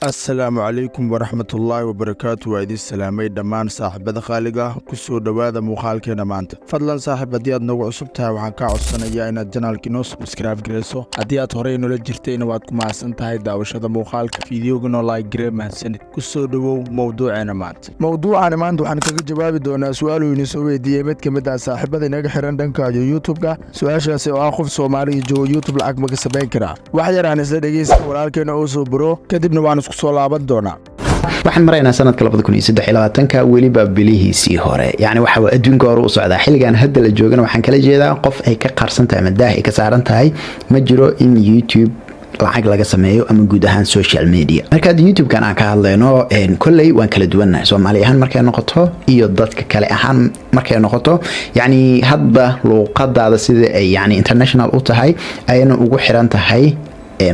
asalaamu calaykum waraxmatullaahi wabarakaatu. waa idin salaamay dhammaan saaxiibada qaaliga ku soo dhowaada muuqaalkeena maanta. fadlan saaxiib haddii aad nagu cusub tahay waxaan kaa codsanayaa inaad janaalka inoo subscribe garayso. haddii aad horey noola jirtayna waad ku mahadsan tahay daawashada muuqaalka fiidiyoganoo like garee mahadsanid. ku soo dhowow mowduuceena maanta. mowduucani maanta waxaan kaga jawaabi doonaa su-aal uu inoo soo weydiiyey mid ka mid ah saaxiibada inaga xiran dhanka youtube-ka. su-aashaasi oo ah qof soomaaliga joogo youtube lacag ma ka samayn karaa? wax yar aan isla dhegeysta walaalkeena oo soo buro kadibna waan isku soo laaban doonaa. waxaan maraynaa sanadka 2023 weliba bilihiisii hore, yacni waxa adduunka hore u socdaa. xilligan hadda la joogana waxaan kala jeedaa qof ay ka qarsan tahay ama daah ay ka saaran tahay ma jiro in YouTube lacag laga sameeyo ama guud ahaan social media. marka YouTube-kan aan ka hadlayno kolley waan kala duwannahay Soomaali ahaan markay noqoto iyo dadka kale ahaan markay noqoto, yacni hadba luuqadaada sida ay yacni international u tahay ayna ugu xiran tahay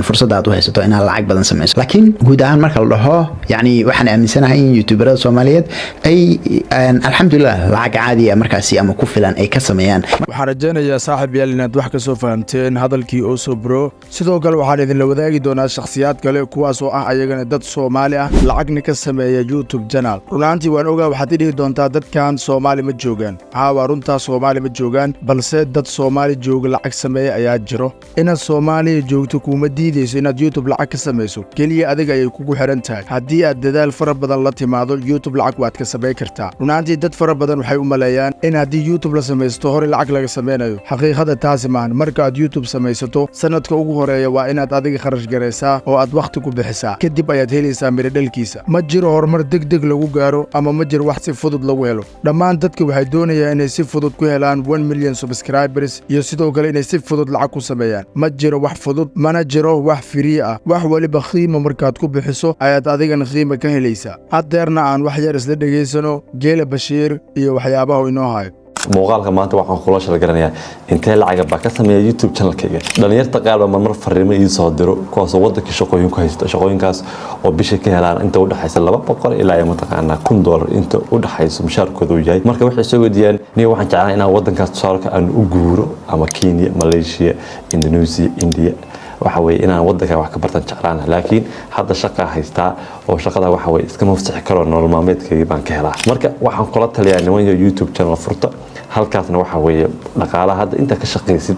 fursad aad u haysato inaad lacag badan samayso. laakiin guud ahaan marka la dhaho yacni waxaan aaminsanahay in youtuberada Soomaaliyeed ay alxamdulillah lacag caadi ah markaasi ama ku filan ay ka sameeyaan. waxaan rajaynayaa saaxiib yaal inaad wax ka soo fahamteen hadalkii oo soo bro. sidoo kale waxaan idinla wadaagi doonaa shakhsiyaad kale kuwaas oo ah ayagana dad Soomaali ah lacagna ka sameeya YouTube channel. runaantii waan ogaa waxaad dhihi doontaa dadkan Soomaali ma joogaan. waa runtaa Soomaali ma joogaan, balse dad Soomaali jooga lacag sameeya ayaa jiro. inaad Soomaaliya joogto kuma diidayso inaad YouTube lacag ka samayso, keliya adiga ayay kugu xiran tahay. haddii aad dadaal fara badan la timaado YouTube lacag waad ka samayn kartaa. runaantii dad fara badan waxay u maleeyaan in haddii YouTube la samaysto hore lacag laga samaynayo. xaqiiqada taasi maahan. marka aad YouTube samaysato sanadka ugu horeeya waa inaad adiga kharash garaysaa oo aad wakhti ku bixisaa, kadib ayaad helaysaa midho dhalkiisa. ma jiro horumar degdeg lagu gaaro ama ma jiro wax si fudud lagu helo. dhammaan dadka waxay doonayaan inay si fudud ku helaan 1 million subscribers iyo sidoo kale inay si fudud lacag ku sameeyaan. ma jiro wax fudud, mana jiro wax free ah. wax waliba qiimo markaad ku bixiso ayaad adigana qiimo ka helaysaa. haddeerna aan wax yar isla dhegaysano Geela Bashiir iyo waxyaabaha inoo hayo. muuqaalka maanta waxaan kula sheegaranayaa intee lacag baa ka sameeya YouTube channelkayga. dhalinyarta qaar baa marmar fariimo ii soo diro kuwaas oo waddanka shaqooyin ku haysta, shaqooyinkaas oo bishii ka helaan inta u dhaxaysa $200 ilaa $1,000 inta u dhaxaysa mushaarkoodu yahay. marka waxay soo weydiiyaan niyo waxaan jeclaan inaan waddankaas tusaalka aan u guuro ama Kenya, Malaysia, Indonesia, India waxa weeye inaan waddanka wax ka bartan jeclaana, laakiin hadda shaqa haystaa oo shaqada waxa weeye iska mafsixi karo nolol maalmeedkayga baan ka helaa. marka waxaan kula taliyaa niman YouTube channel furta, halkaasna waxa weeye dhaqaalaha hadda inta ka shaqaysid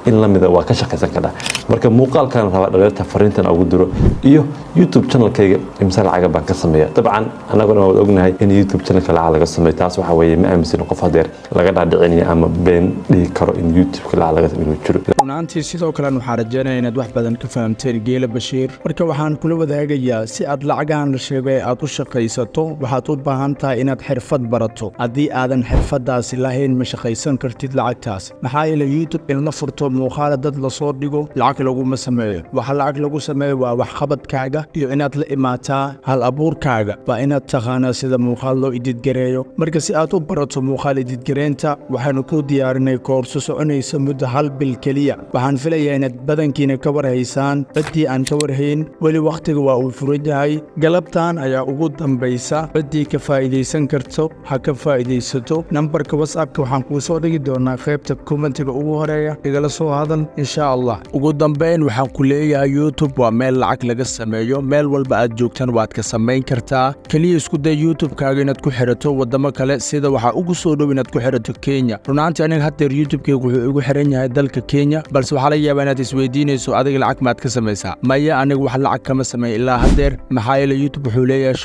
in la mid ah waa ka shaqaysan karaa. marka muuqaalkan raba dhalinyarta fariintan ugu diro iyo YouTube channelkayga imsa lacag baan ka sameeyaa. dabcan anaguna waan ognahay in YouTube channelka lacag laga sameeyo, taas waxa weeye ma aaminsan qof hadeer laga dhaadhicinayo ama been dhihi karo in YouTube lacag laga sameeyo jiro. runaantii sidoo kale waxaan rajaynayaa inaad wax badan ka fahamteen Geela Bashiir. marka waxaan kula wadaagayaa si aad lacagahan la sheegay aad u shaqaysato waxaad u baahan tahay inaad xirfad barato. haddii aadan xirfadaasi lahayn ma shaqaysan kartid lacagtaas. maxaa yeelay YouTube in la furto muuqaal dad la soo dhigo lacag laguma sameeyo. waxa lacag lagu sameeyo waa waxqabadkaaga iyo inaad la imaataa hal abuurkaaga. waa inaad taqaanaa sida muuqaal loo ididgareeyo. marka si aad u barato muuqaal ididgareynta waxaanu ku diyaarinay koorso soconaysa muddo 1 bil keliya. waxaan filayaa inaad badankiina ka warhaysaan. ciddii aan ka warhayn weli wakhtiga waa uu furan yahay. galabtan ayaa ugu dambaysa. ciddii ka faa'iidaysan karto ha ka faa'iidaysato. nambarka WhatsApp-ka waxaan kuu soo dhigi doonaa qaybta commentiga ugu horeeya. igala soo hadal insha Allah. ugu dambeyn waxaan ku leeyahay YouTube waa meel lacag laga sameeyo. meel walba aad joogtan waad ka samayn kartaa. kaliya isku day YouTube-kaaga inaad ku xirato wadamo kale, sida waxaa ugu soo dhow inaad ku xirato Kenya. runaantii aniga haddeer YouTube-kayga wuxuu igu xiran yahay dalka Kenya, balse waxaa laga yaabaa inaad isweydiinayso adiga lacag maad ka samaysaa. maya, aniga wax lacag kama sameeyo ilaa haddeer. maxaa yeelay YouTube wuxuu leeyahay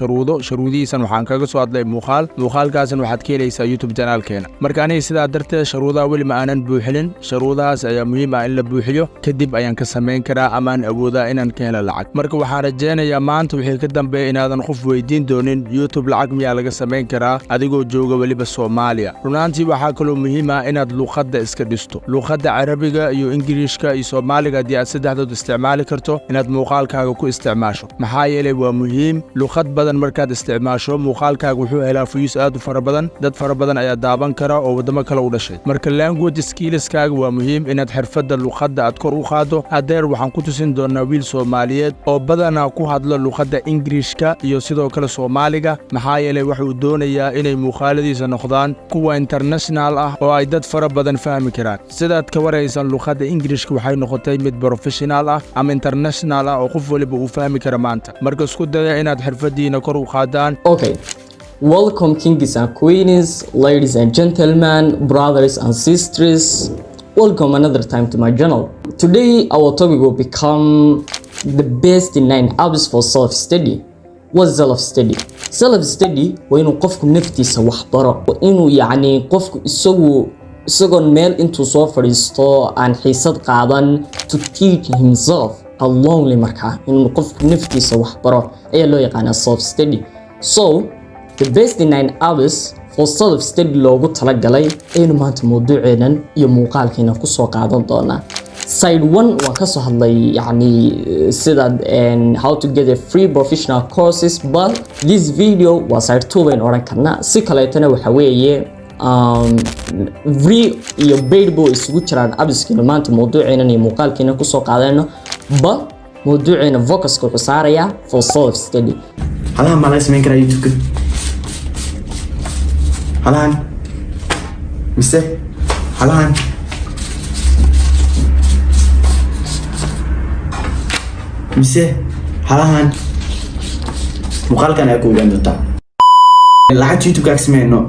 shuruudihiisan waxaan kaga soo hadlay muuqaalkaasna waxaad ka helaysaa YouTube channelkeena. marka aniga sidaa darteed shuruudaha weli ma aanan buuxinin. shuruudahaas ayaa muhiim ah in la buuxiyo, kadib ayaan ka samayn karaa ama aan awoodaa inaan ka helo lacag. marka waxaan rajaynayaa maanta wixii ka dambeeya inaadan qof weydiin doonin YouTube lacag miyaa laga samayn karaa adigoo jooga weliba Soomaaliya. runaantii waxaa kaloo muhiim ah inaad luuqadda iska dhisto. luuqadda Carabiga iyo Ingiriishka iyo Soomaaliga haddii aad saddexdood isticmaali karto inaad muuqaalkaaga ku isticmaasho. maxaa yeelay waa muhiim. luuqad badan markaad isticmaasho muuqaalkaaga wuxuu helaa views aad u fara badan. dad fara badan ayaa daaban kara oo wadamo kale u dhashay. marka language skills-kaaga waa muhiim inaad xirfadda luqadda aad kor u qaado. Adeer waxaan ku tusin doonaa wiil Soomaaliyeed oo badanaa ku hadla luqadda Ingiriiska iyo sidoo kale Soomaaliga, maxaa yeelay wuxuu doonayaa inay muuqaaladiisa noqdaan kuwa international ah oo ay dad fara badan fahmi karaan. Sidaad ka waraysan luqadda Ingiriiska waxay noqotay mid professional ah ama international ah oo qof waliba uu fahmi karo maanta. Marka isku daya inaad xirfadiina kor u qaadaan. Okay. Welcome kings and queens, ladies and gentlemen, brothers and sisters. Welcome another time to my channel. Today our topic will become the best 9 apps for self-study. What's self-study? Self-study waa inuu qofku naftiisa wax baro. Inuu yacni qofku isagoon meel intuu soo fadhiisto aan xiisad qaadan to teach himself alone markaa inuu qofku naftiisa wax baro ayaa loo yaqaanaa self-study. So the best 9 apps for self-study loogu talagalay aynu maanta mawduuceenan iyo muuqaalkeena ku soo qaadan doonaa. Side 1 waa ka soo hadlay yacni sida how to get a free professional courses, but this video waa side 2 bayn oran karnaa. Si kaleetana waxa weeye free iyo paid boo isugu jiraan appskeena maanta mawduuceenan iyo muuqaalkeena ku soo qaadayno, but mawduuceena focuska wuxuu saarayaa for self-study. halahan ma la samayn karaa YouTube-ka? halahan mise halahan mise halahan muuqaalkan ayaa ku ogaan doontaa. lacagta YouTube-ka ka samayno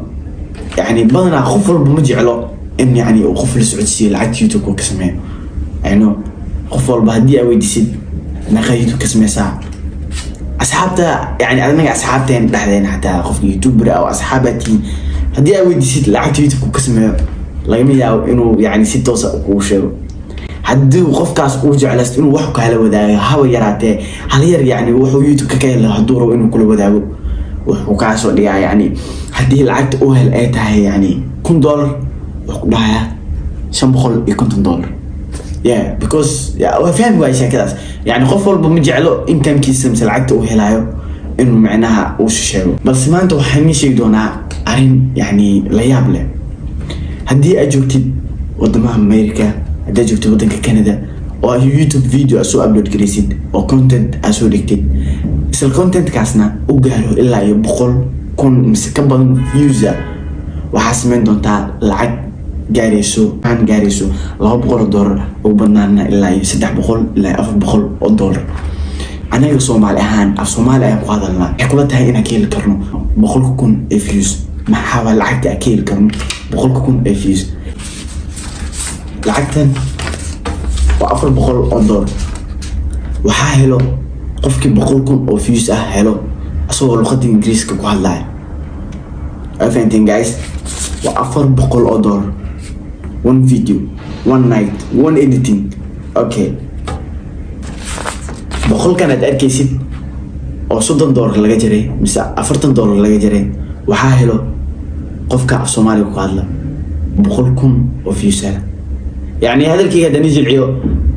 يعني بدنا خوف المجعله إن يعني خوف السعودية لعت يوتيوب وكسمه يعني خوف البهدية ويدسيد نخيتو كسمه ساعة أصحابته يعني أنا أصحابتين لحظين حتى خوف يوتيوبر أو أصحابتي هدي ويدسيد لعت يوتيوب وكسمه لقيمي إنه يعني 6 وشيء هدو خوف كاس وجعل إنه وحكي هلا وذا هوا يراته هل يعني وحو يوتيوب ككيل هدوره إنه كله وذا وكاسو ديا يعني هدي لعقت اوهل اي تاهي يعني $10 وكداها $550 yeah because yeah فاهم وايش كذا يعني خوف والبا مجعله ان كان كيسمس لعقت اوهلايو انه معناها وش شيء بس ما انت وحني شيء دونا عين يعني لا يابله هدي اجوتي ودمها امريكا هدي اجوتي ودنك كندا او يوتيوب فيديو اسو ابلود كريسيد او كونتنت اسو ديكتد isla content kaasna u gaaro ilaa iyo 100,000 mise ka badan user waxaa samayn doontaa lacag gaarayso $200 ugu badnaana ilaa iyo $300 ilaa $400 anaga Soomaali ahaan af Soomaali ayaan ku hadalnaa waxay kula tahay inaan ka heli karno 100,000 views maxaa waa lacagta ka heli karno 100,000 views lacagtan waa $400 waxaa helo qofkii 100,000 oo views ah helo asoo luqadda Ingiriiska ku hadlaya everything guys waa $400 one video one night one editing okay boqolkan aad arkaysid oo $30 laga jaray mise $40 laga jaray waxaa helo qofka af Soomaaliga ku hadla 100,000 oo views ah يعني هذا الكي هذا نزل عيو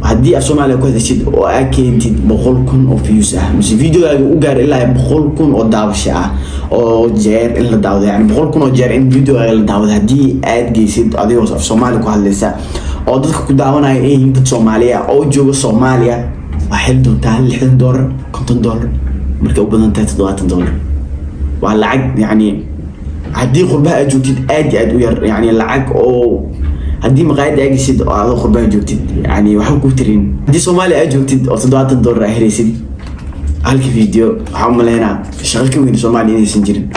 هدي الصومالي كذا شيء وأكيد بقولكم أو فيوسها مش فيديو أوجر إلا بقولكم أو داوشة أو جير إلا داود يعني بقولكم أو جير إن فيديو إلا داود هدي أد جيسيد أدي وصف الصومالي كهذا لسه أو ضد كداونا إيه يبت صوماليا أو جو صوماليا وحيل دون تعال $10 $10 مركب بدن $3 والعق يعني هدي قربها جوتيد أد وير يعني العق أو هدي مقاعد أجلسيد أو على قربان جوتيد يعني وحكوا ترين هدي صومالي أجوتيد أو $10 هريسيد هالك فيديو حملنا شغل كوين صومالي نسنجرين